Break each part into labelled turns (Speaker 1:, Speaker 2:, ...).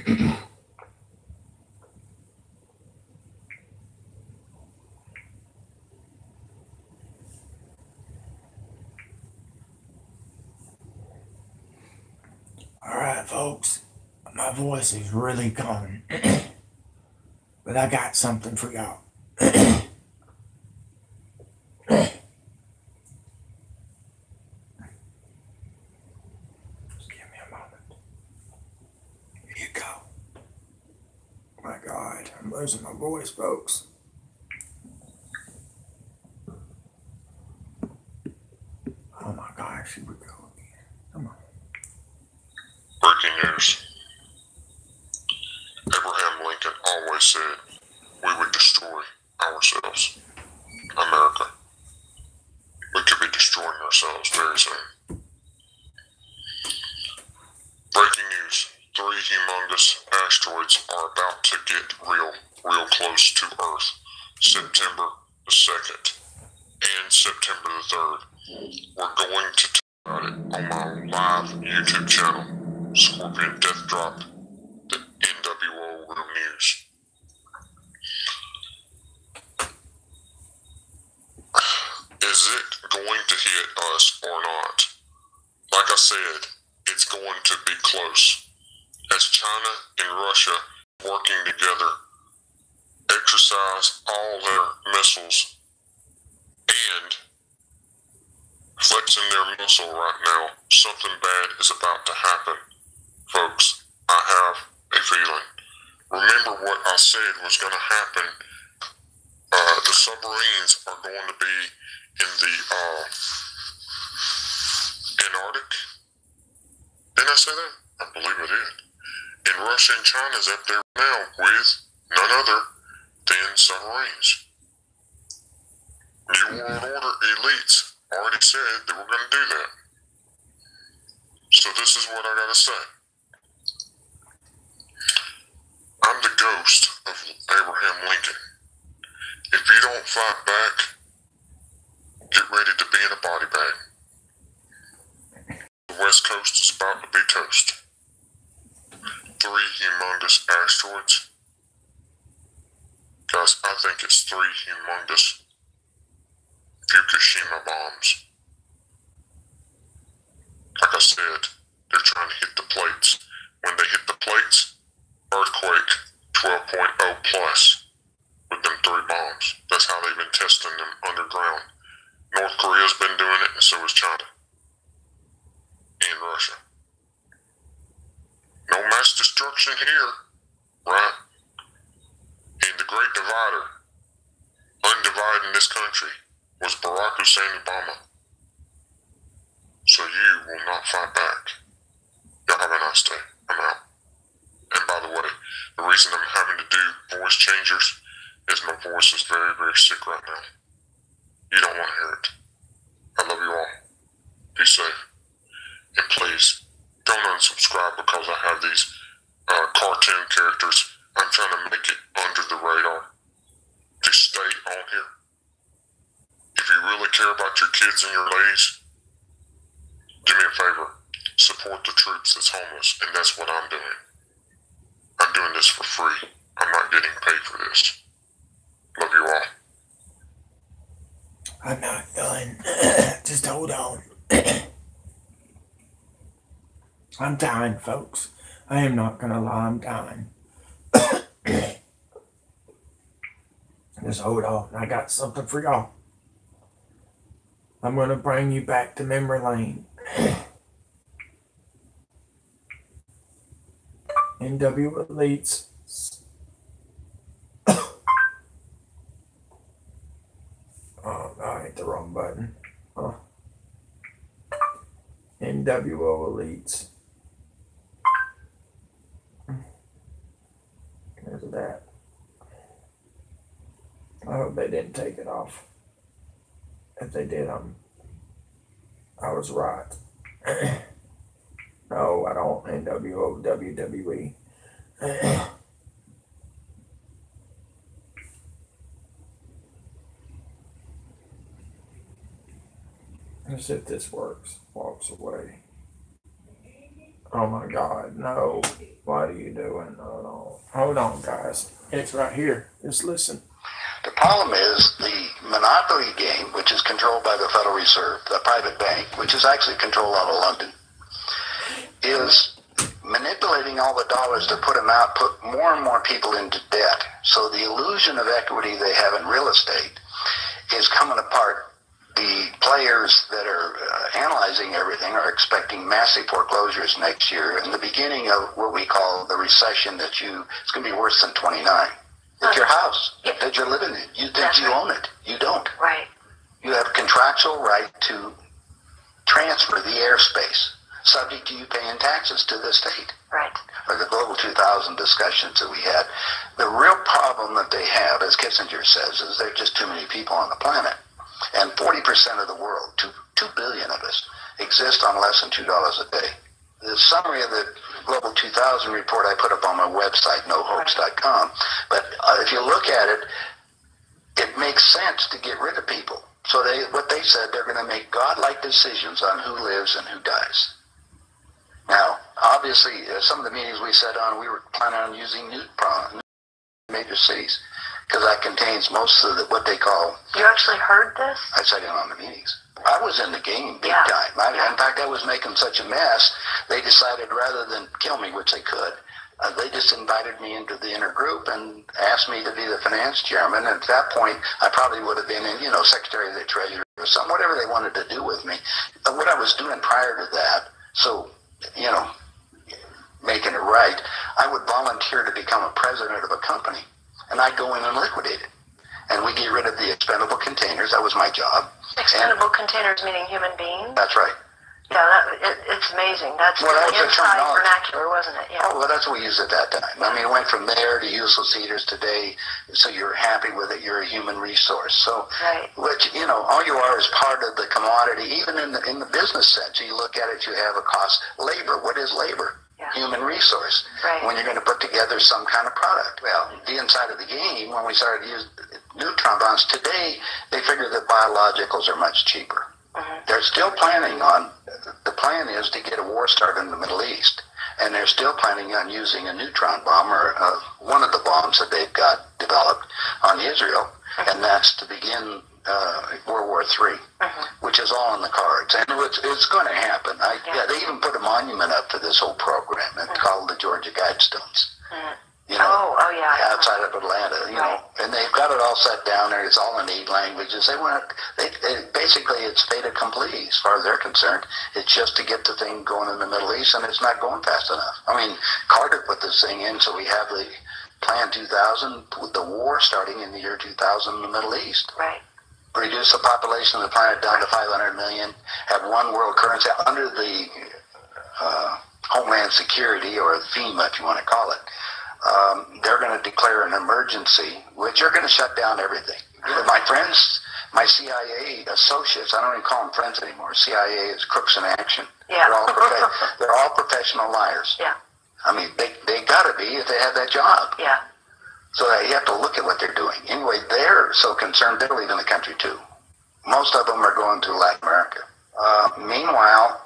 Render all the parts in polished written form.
Speaker 1: Alright, folks, my voice is really gone, but I got something for y'all. Just give me a moment. Here you go. My God, I'm losing my voice, folks. Oh my gosh, here we go again. Come on.
Speaker 2: Breaking news. Abraham Lincoln always said we would destroy ourselves. America. We could be destroying ourselves very soon. Breaking news. 3 humongous asteroids are about to get real close to Earth. September the 2nd and September the 3rd. We're going to talk about it on my live YouTube channel, Scorpion Death Drop, the NWO Real News. Is it going to hit us or not? Like I said, it's going to be close. As China and Russia working together exercise all their missiles and flexing their muscle right now, something bad is about to happen. Folks, I have a feeling. Remember what I said was going to happen. The submarines are going to be in the Antarctic. Didn't I say that? I believe I did. And Russia and China's up there now with none other than submarines. New World Order elites already said that we're going to do that. So this is what I got to say. I'm the ghost of Abraham Lincoln. If you don't fight back, get ready to be in a body bag. The West Coast is about to be toast. 3 humongous asteroids. Guys, I think it's 3 humongous Fukushima bombs. Like I said, they're trying to hit the plates. When they hit the plates, earthquake 12.0 plus with them 3 bombs. That's how they've been testing them underground. North Korea's been doing it, and so is China. And Russia. No mass destruction here, right? And the Great Divider, undividing this country, was Barack Hussein Obama. So you will not fight back. Y'all have a nice day. I'm out. And by the way, the reason I'm having to do voice changers is my voice is very, very sick right now. You don't want to hear it. I love you all. Be safe. And please, don't unsubscribe because I have these cartoon characters. I'm trying to make it under the radar. Just stay on here. If you really care about your kids and your ladies, do me a favor. Support the troops that's homeless, and that's what I'm doing. I'm doing this for free. I'm not getting paid for this. Love you all.
Speaker 1: I'm not done. Just hold on. I'm dying, folks. I am not gonna lie, I'm dying. Just hold on. I got something for y'all. I'm gonna bring you back to memory lane. NW Elites. Oh, I hit the wrong button. Oh. NWO Elites. There's that. I hope they didn't take it off. If they did, I was right. No, I don't. NWO WWE. Let's see if this works. Walks away. Oh my God, no. What are you doing? Hold on, guys. It's right here. Just listen.
Speaker 3: The problem is the monopoly game, which is controlled by the Federal Reserve, the private bank, which is actually controlled out of London, is manipulating all the dollars to put them out, put more and more people into debt. So the illusion of equity they have in real estate is coming apart. The players that are analyzing everything are expecting massive foreclosures next year and the beginning of what we call the recession it's going to be worse than 29. It's your house that you're living in. You think you own it. You don't.
Speaker 4: Right.
Speaker 3: You have contractual right to transfer the airspace, subject to you paying taxes to the state.
Speaker 4: Right.
Speaker 3: Or the Global 2000 discussions that we had. The real problem that they have, as Kissinger says, is there are just too many people on the planet. And 40% of the world, 2 billion of us, exist on less than $2 a day. The summary of the Global 2000 report I put up on my website, nohoax.com. But if you look at it, it makes sense to get rid of people. So what they said, they're going to make godlike decisions on who lives and who dies. Now, obviously, some of the meetings we sat on, we were planning on using neutron in major cities, because that contains most of what they call...
Speaker 4: You actually heard this?
Speaker 3: I sat in on the meetings. I was in the game big time. In fact, I was making such a mess, they decided rather than kill me, which they could, they just invited me into the inner group and asked me to be the finance chairman. And at that point, I probably would have been in, Secretary of the Treasury or something, whatever they wanted to do with me. What I was doing prior to that, so, making it right, I would volunteer to become a president of a company. And I'd go in and liquidate it. And we get rid of the expendable containers. That was my job.
Speaker 4: Expendable containers meaning human beings?
Speaker 3: That's right.
Speaker 4: Yeah, it's amazing. That's the inside vernacular, wasn't it? Yeah.
Speaker 3: Oh, well, that's what we used at that time. I mean, it went from there to useless eaters today. So you're happy with it. You're a human resource. So, which, all you are is part of the commodity. Even in the business sense, you look at it, you have a cost. Labor. What is labor?
Speaker 4: Yeah.
Speaker 3: Human resource.
Speaker 4: Right.
Speaker 3: When you're going to put together some kind of product. Well, the inside of the game, when we started to use neutron bombs, today they figure that biologicals are much cheaper. Mm-hmm. They're still planning on, the plan is to get a war started in the Middle East. And they're still planning on using a neutron bomb, or one of the bombs that they've got developed on Israel. Mm-hmm. And that's to begin World War III, which is all in the cards. And it's going to happen. They even put a monument up for this whole program. It's called the Georgia Guidestones. Outside of Atlanta, and they've got it all set down there. It's all in 8 languages. Basically, it's fait accompli as far as they're concerned. It's just to get the thing going in the Middle East, and it's not going fast enough. I mean, Carter put this thing in, so we have the Plan 2000 with the war starting in the year 2000 in the Middle East.
Speaker 4: Right.
Speaker 3: Reduce the population of the planet down to 500 million, have one world currency under the Homeland Security, or FEMA if you want to call it. They're going to declare an emergency, which are going to shut down everything. My friends, my CIA associates, I don't even call them friends anymore. CIA is crooks in action.
Speaker 4: Yeah.
Speaker 3: They're all professional liars.
Speaker 4: Yeah.
Speaker 3: I mean, they got to be if they have that job.
Speaker 4: Yeah.
Speaker 3: So you have to look at what they're doing. Anyway, they're so concerned, they're leaving the country too. Most of them are going to Latin America. Meanwhile,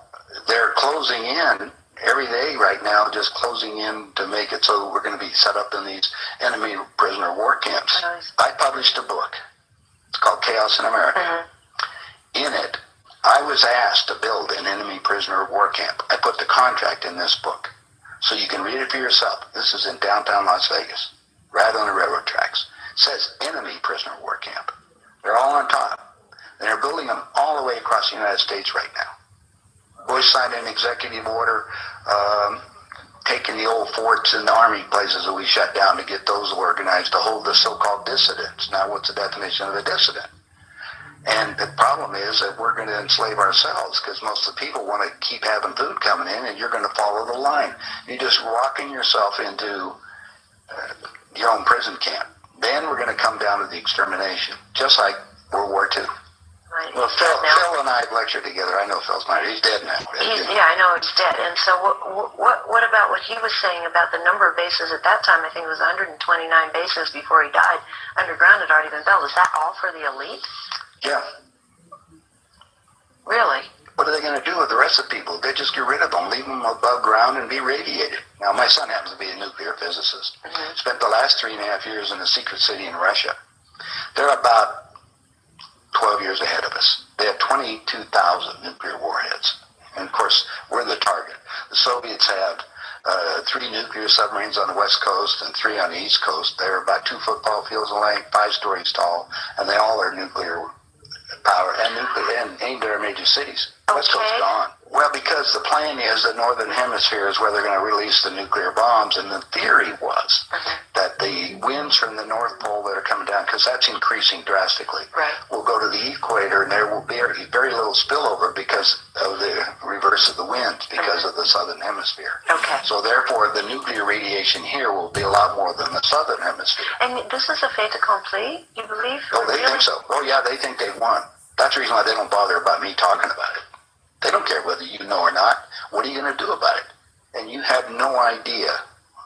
Speaker 3: they're closing in every day right now, just closing in to make it so we're going to be set up in these enemy prisoner war camps.
Speaker 4: Nice.
Speaker 3: I published a book. It's called Chaos in America. Mm-hmm. In it, I was asked to build an enemy prisoner war camp. I put the contract in this book, so you can read it for yourself. This is in downtown Las Vegas, right on the railroad tracks. It says enemy prisoner war camp. They're all on top. And they're building them all the way across the United States right now. Bush signed an executive order taking the old forts and the army places that we shut down to get those organized to hold the so-called dissidents. Now, what's the definition of a dissident? And the problem is that we're going to enslave ourselves, because most of the people want to keep having food coming in, and you're going to follow the line. You're just walking yourself into your own prison camp. Then we're going to come down to the extermination, just like World War II.
Speaker 4: Right.
Speaker 3: Well, Phil and I have lectured together. I know Phil's not. He's dead now.
Speaker 4: Yeah, I know he's dead. And so what about what he was saying about the number of bases at that time? I think it was 129 bases before he died. Underground had already been built. Is that all for the elite?
Speaker 3: Yeah.
Speaker 4: Really?
Speaker 3: What are they going to do with the rest of the people? They just get rid of them, leave them above ground and be radiated. Now, my son happens to be a nuclear physicist. Spent the last 3.5 years in a secret city in Russia. They're about 12 years ahead of us. They have 22,000 nuclear warheads. And, of course, we're the target. The Soviets have 3 nuclear submarines on the west coast and 3 on the east coast. They're about 2 football fields in length, 5 stories tall, and they all are nuclear power and aimed at our major cities. West Coast gone. Well, because the plan is the northern hemisphere is where they're going to release the nuclear bombs, and the theory was that the winds from the North Pole that are coming down, because that's increasing drastically, will go to the equator, and there will be very little spillover because of the reverse of the winds, because of the southern hemisphere. So therefore, the nuclear radiation here will be a lot more than the southern hemisphere.
Speaker 4: And this is a fait accompli, you believe?
Speaker 3: Oh, they think so. Oh, yeah, they think they've won. That's the reason why they don't bother about me talking about it. They don't care whether you know or not. What are you going to do about it? And you have no idea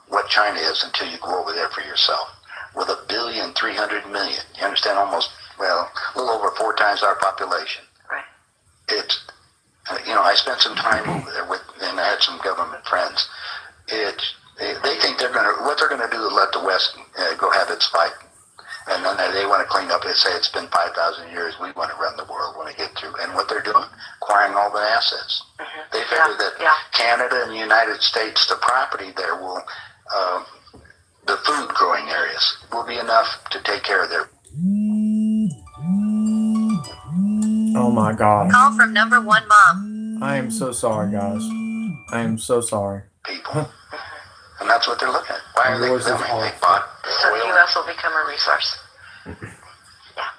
Speaker 3: what China is until you go over there for yourself. With 1,300,000,000. You understand? Almost, well, a little over 4 times our population.
Speaker 4: Right.
Speaker 3: It's, I spent some time over there and I had some government friends. They think what they're going to do is let the West go have its fight. And then they want to clean up and say it's been 5,000 years. We want to run the world when they get through. And what they're doing, acquiring all the assets. They figure that Canada and the United States, the property there will, the food growing areas will be enough to take care of their.
Speaker 1: Oh my God.
Speaker 4: Call from number 1 mom.
Speaker 1: I am so sorry, guys. I am so sorry.
Speaker 3: People. And that's what they're looking at. Why are they filming? They bought
Speaker 4: So the
Speaker 3: oil.
Speaker 4: U.S. will become a resource.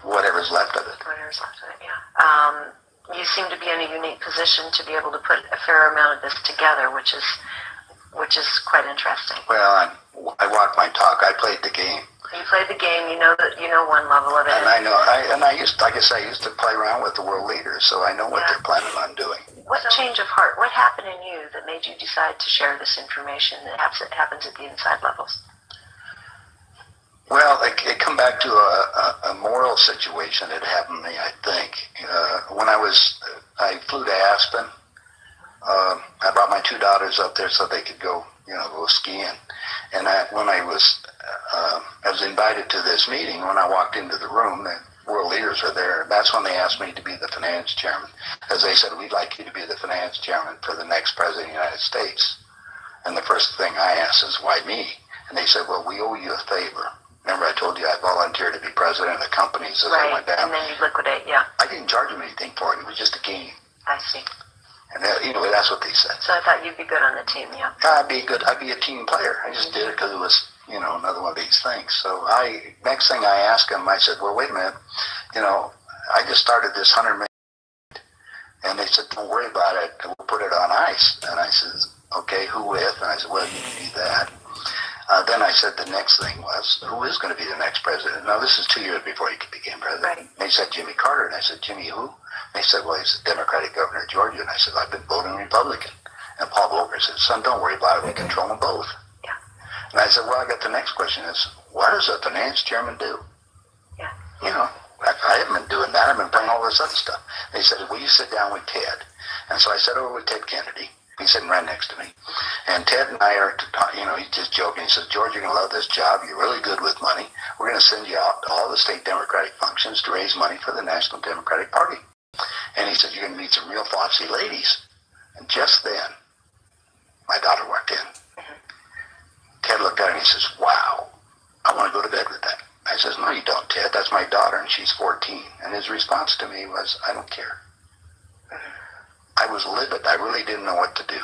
Speaker 3: Whatever's left of it.
Speaker 4: Whatever's left of it, yeah. You seem to be in a unique position to be able to put a fair amount of this together, which is quite interesting.
Speaker 3: Well, I walked my talk. I played the game.
Speaker 4: You played the game. You know that you know one level of it.
Speaker 3: And I know. I used to play around with the world leaders, so I know what they're planning on doing.
Speaker 4: What change of heart? What happened in you that made you decide to share this information that happens at the inside levels?
Speaker 3: Well, it come back to a moral situation that happened to me, I think. When I flew to Aspen. I brought my 2 daughters up there so they could go skiing. And when I was invited to this meeting. When I walked into the room, the world leaders were there. That's when they asked me to be the finance chairman. As they said, we'd like you to be the finance chairman for the next president of the United States. And the first thing I asked is, why me? And they said, well, we owe you a favor. Remember I told you I volunteered to be president of the companies as I went down?
Speaker 4: And then you liquidate, yeah.
Speaker 3: I didn't charge them anything for it. It was just a game.
Speaker 4: I see.
Speaker 3: And that's what they said.
Speaker 4: So I thought you'd be good on the team, yeah.
Speaker 3: I'd be good. I'd be a team player. I just did it because it was, another one of these things. So next thing I asked them, I said, well, wait a minute. I just started this 100 million. And they said, don't worry about it. We'll put it on ice. And I said, okay, who with? And I said, well, you can do that. Then I said the next thing was, who is going to be the next president? Now, this is 2 years before he became president.
Speaker 4: Right.
Speaker 3: They said Jimmy Carter. And I said, Jimmy who? They said, well, he's the Democratic governor of Georgia. And I said, I've been voting Republican. And Paul Volcker said, son, don't worry about it. We control them both.
Speaker 4: Yeah.
Speaker 3: And I said, well, I got the next question is, what does a finance chairman do?
Speaker 4: Yeah.
Speaker 3: I haven't been doing that. I've been playing all this other stuff. They said, will you sit down with Ted? And so I sat over with Ted Kennedy. He's sitting right next to me. And Ted and I are, he's just joking. He says, George, you're going to love this job. You're really good with money. We're going to send you out to all the state Democratic functions to raise money for the National Democratic Party. And he said, you're going to meet some real foxy ladies. And just then, my daughter walked in. Ted looked at her and he says, wow, I want to go to bed with that. I says, no, you don't, Ted. That's my daughter, and she's 14. And his response to me was, I don't care. I was livid. I really didn't know what to do.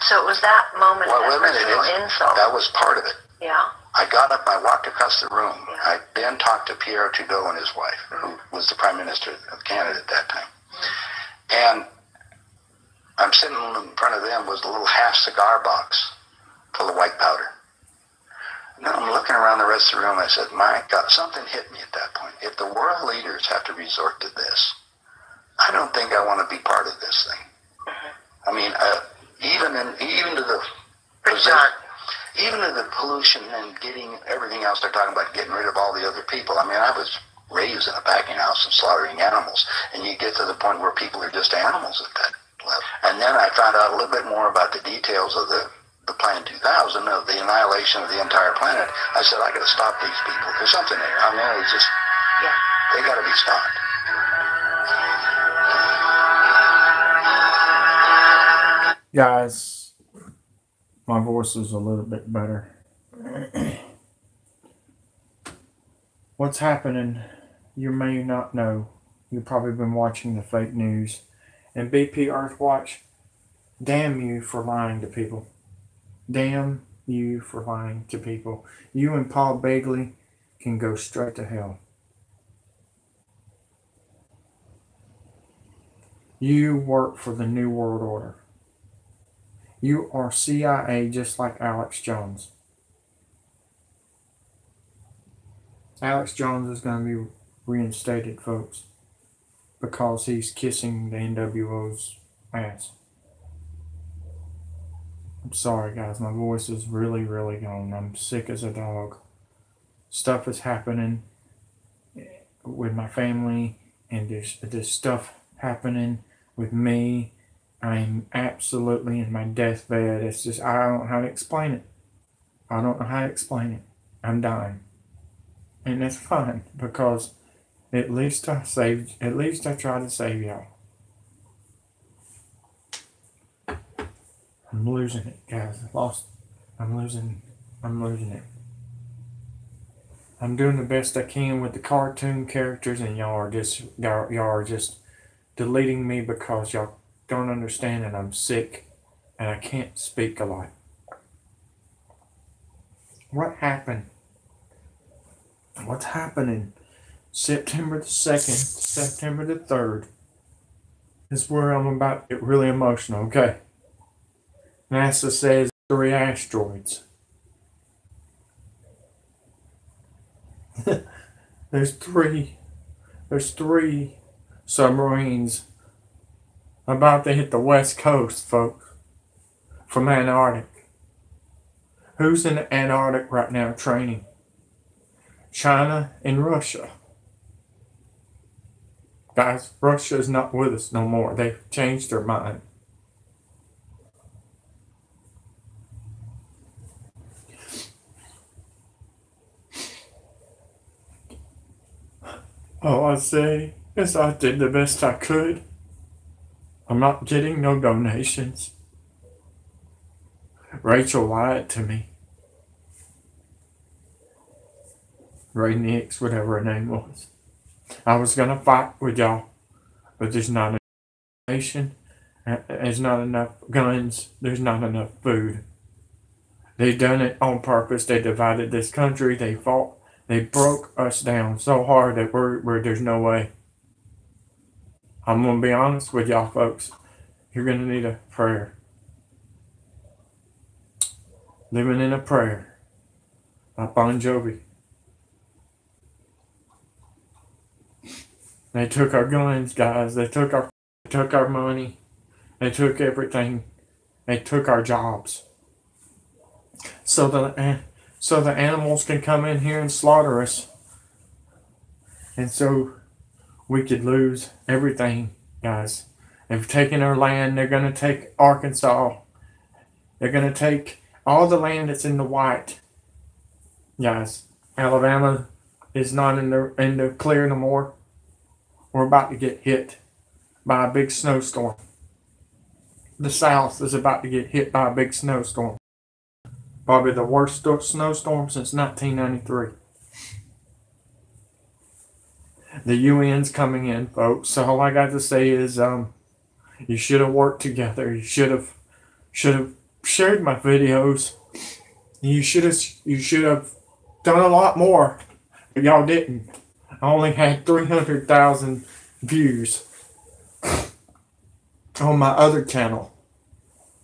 Speaker 4: So it was that moment,
Speaker 3: well,
Speaker 4: that personal insult.
Speaker 3: That was part of it.
Speaker 4: Yeah.
Speaker 3: I got up, I walked across the room.
Speaker 4: Yeah.
Speaker 3: I then talked to Pierre Trudeau and his wife, who was the Prime Minister of Canada at that time. And I'm sitting in front of them was a little half cigar box full of white powder. And then I'm looking around the rest of the room. I said, my God, something hit me at that point. If the world leaders have to resort to this, I don't think I want to be part of this thing. I mean, even to the pollution and getting everything else they're talking about, getting rid of all the other people. I mean, I was raised in a packing house and slaughtering animals, and you get to the point where people are just animals at that And then I found out a little bit more about the details of the Plan 2000, of the annihilation of the entire planet. I said, I got to stop these people. There's something there. I mean, it's just, they got to be stopped.
Speaker 1: Guys, my voice is a little bit better. What's happening, you may not know. You've probably been watching the fake news. And Bpearthwatch, damn you for lying to people. Damn you for lying to people. You and Paul Begley can go straight to hell. You work for the New World Order. You are CIA just like Alex Jones. Alex Jones is going to be reinstated, folks, because he's kissing the NWO's ass. I'm sorry, guys. My voice is really, really gone. I'm sick as a dog. Stuff is happening with my family, and there's stuff happening with me. I'm absolutely in my deathbed. It's just, I don't know how to explain it. I don't know how to explain it. I'm dying. And that's fine, because at least I tried to save y'all. I'm losing it, guys. I'm losing it. I'm doing the best I can with the cartoon characters, and y'all are just deleting me because y'all don't understand that I'm sick and I can't speak a lot. What happened? What's happening? September the 2nd, September the 3rd is where I'm about to get really emotional, okay? NASA says 3 asteroids. There's three submarines about to hit the west coast, folks, from Antarctic. Who's in the Antarctic right now training? China and Russia. Guys, Russia is not with us no more. They've changed their mind. All I say is I did the best I could. I'm not getting no donations. Rachel lied to me. Ray Nix, whatever her name was. I was going to fight with y'all, but there's not enough nation, there's not enough guns, there's not enough food. They done it on purpose. They divided this country. They fought. They broke us down so hard that there's no way. I'm going to be honest with y'all, folks. You're going to need a prayer. Living in a Prayer by Bon Jovi. They took our guns, guys. They took our money. They took everything. They took our jobs. So the animals can come in here and slaughter us. And so we could lose everything, guys. They've taken our land. They're going to take Arkansas. They're going to take all the land that's in the white. Guys, Alabama is not in the clear no more. We're about to get hit by a big snowstorm. The South is about to get hit by a big snowstorm. Probably the worst snowstorm since 1993. The UN's coming in, folks. So all I got to say is, you should have worked together. You should have shared my videos. You should have done a lot more, but y'all didn't. I only had 300,000 views on my other channel.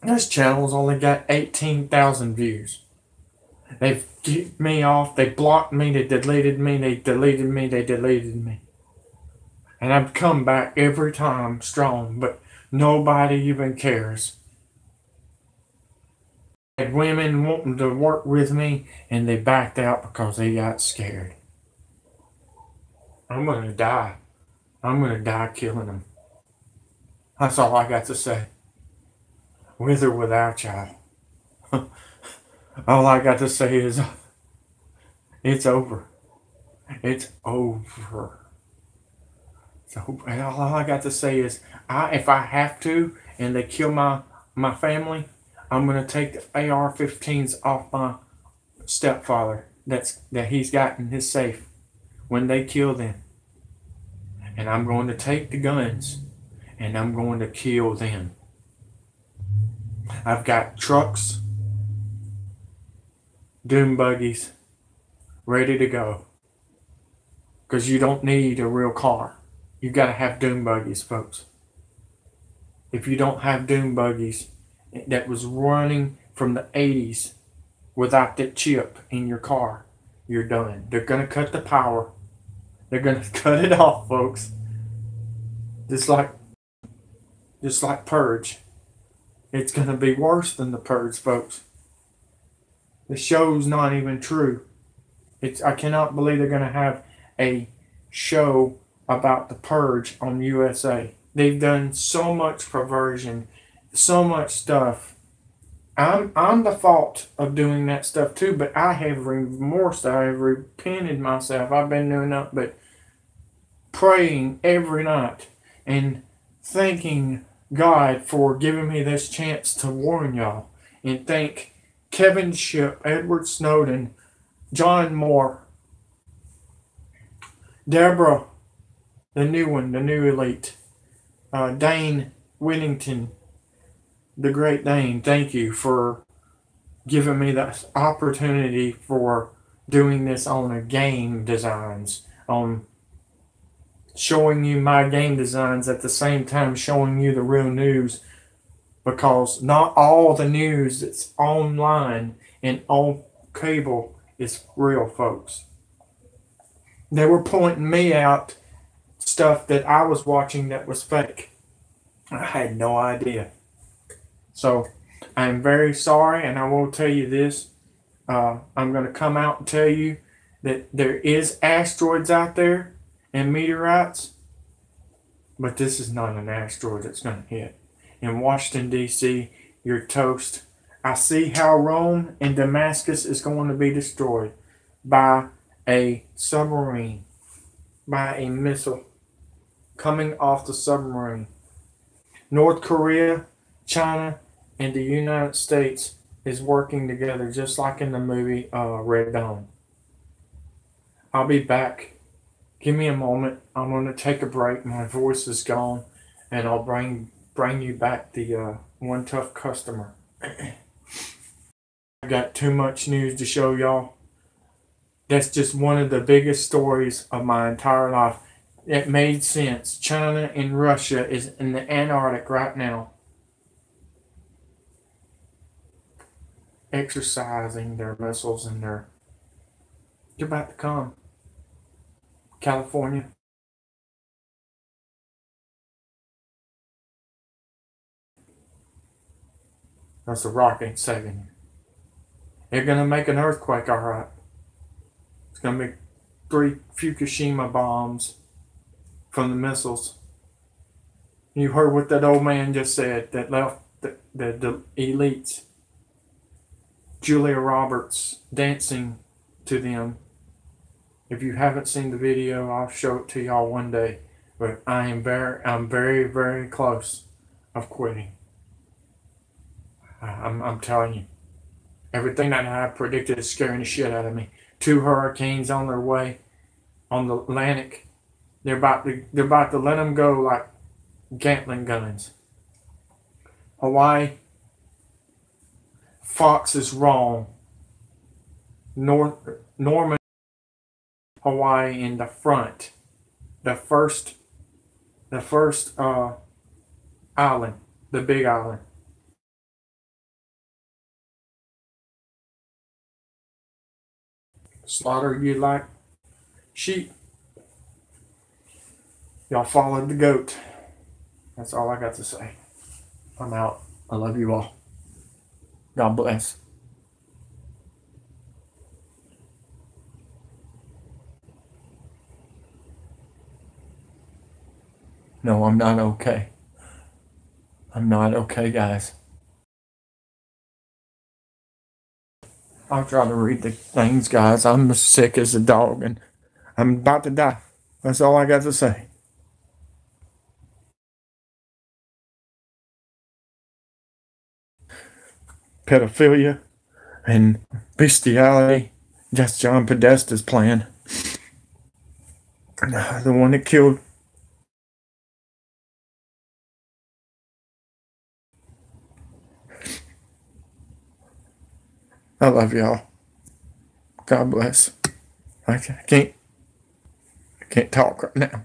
Speaker 1: This channel's only got 18,000 views. They've kicked me off. They blocked me. They deleted me. They deleted me. They deleted me. And I've come back every time strong, but nobody even cares. I had women wanting to work with me, and they backed out because they got scared. I'm going to die. I'm going to die killing them. That's all I got to say. With or without y'all. All I got to say is it's over. It's over. So and all I got to say is if I have to and they kill my family, I'm gonna take the AR-15s off my stepfather that he's got in his safe when they kill them. And I'm going to take the guns and I'm going to kill them. I've got trucks, doom buggies, ready to go. Because you don't need a real car. You got to have doom buggies, folks. If you don't have doom buggies that was running from the 80s without that chip in your car, you're done. They're going to cut the power. They're going to cut it off, folks. Just like Purge. It's going to be worse than the Purge, folks. The show's not even true. I cannot believe they're going to have a show about the Purge on USA. They've done so much perversion, so much stuff. I'm the fault of doing that stuff too, but I have remorse. I have repented myself. I've been doing nothing but praying every night and thanking God for giving me this chance to warn y'all. And thank Kevin Shipp, Edward Snowden, John Moore, Deborah, the new one, the new elite, Dane Whittington, the great Dane. Thank you for giving me the opportunity for doing this on a game designs, on showing you my game designs at the same time showing you the real news, because not all the news that's online and on cable is real, folks. They were pointing me out stuff that I was watching that was fake. I had no idea. So I'm very sorry, and I will tell you this. I'm going to come out and tell you that there is asteroids out there and meteorites, but this is not an asteroid that's going to hit. In Washington, D.C., you're toast. I see how Rome and Damascus is going to be destroyed by a submarine, by a missile coming off the submarine. North Korea, China, and the United States is working together just like in the movie Red Dawn. I'll be back. Give me a moment. I'm going to take a break. My voice is gone, and I'll bring you back the One Tough Customer. I got too much news to show y'all. That's just one of the biggest stories of my entire life. It made sense. China and Russia is in the Antarctic right now, exercising their missiles and they're about to come. California. That's a rock ain't saving you. They're going to make an earthquake, all right. It's going to make 3 Fukushima bombs from the missiles. You heard what that old man just said that left the elites. Julia Roberts dancing to them. If you haven't seen the video, I'll show it to y'all one day. But I'm very, very close of quitting. I'm telling you, everything that I predicted is scaring the shit out of me. 2 hurricanes on their way on the Atlantic. They're about to let them go like Gatling guns. Hawaii. Fox is wrong. Norman, Hawaii in the front. The first island, the big island. Slaughter you like sheep. Y'all followed the goat. That's all I got to say. I'm out. I love you all. God bless. No, I'm not okay. I'm not okay, guys. I'll try to read the things, guys. I'm as sick as a dog and I'm about to die. That's all I got to say. Pedophilia and bestiality. That's John Podesta's plan. The one that killed. I love y'all. God bless. I can't talk right now.